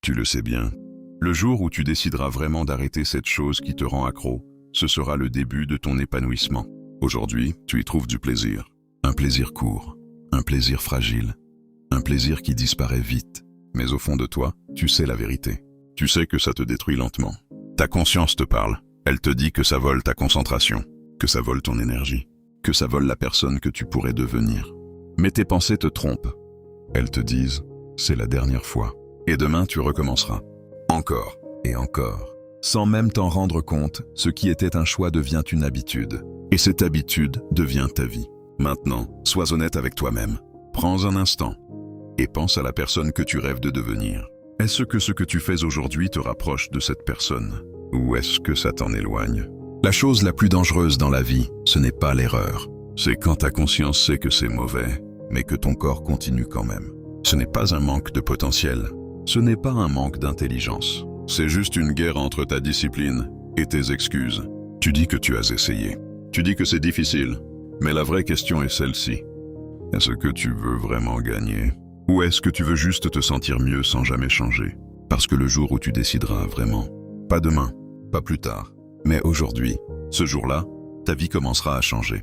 Tu le sais bien. Le jour où tu décideras vraiment d'arrêter cette chose qui te rend accro, ce sera le début de ton épanouissement. Aujourd'hui, tu y trouves du plaisir. Un plaisir court, un plaisir fragile, un plaisir qui disparaît vite. Mais au fond de toi, tu sais la vérité. Tu sais que ça te détruit lentement. Ta conscience te parle. Elle te dit que ça vole ta concentration, que ça vole ton énergie, que ça vole la personne que tu pourrais devenir. Mais tes pensées te trompent. Elles te disent, c'est la dernière fois. Et demain, tu recommenceras. Encore et encore. Sans même t'en rendre compte, ce qui était un choix devient une habitude. Et cette habitude devient ta vie. Maintenant, sois honnête avec toi-même. Prends un instant et pense à la personne que tu rêves de devenir. Est-ce que ce que tu fais aujourd'hui te rapproche de cette personne? Ou est-ce que ça t'en éloigne? La chose la plus dangereuse dans la vie, ce n'est pas l'erreur. C'est quand ta conscience sait que c'est mauvais, mais que ton corps continue quand même. Ce n'est pas un manque de potentiel. Ce n'est pas un manque d'intelligence. C'est juste une guerre entre ta discipline et tes excuses. Tu dis que tu as essayé. Tu dis que c'est difficile. Mais la vraie question est celle-ci. Est-ce que tu veux vraiment gagner? Ou est-ce que tu veux juste te sentir mieux sans jamais changer? Parce que le jour où tu décideras vraiment, pas demain, pas plus tard, mais aujourd'hui, ce jour-là, ta vie commencera à changer.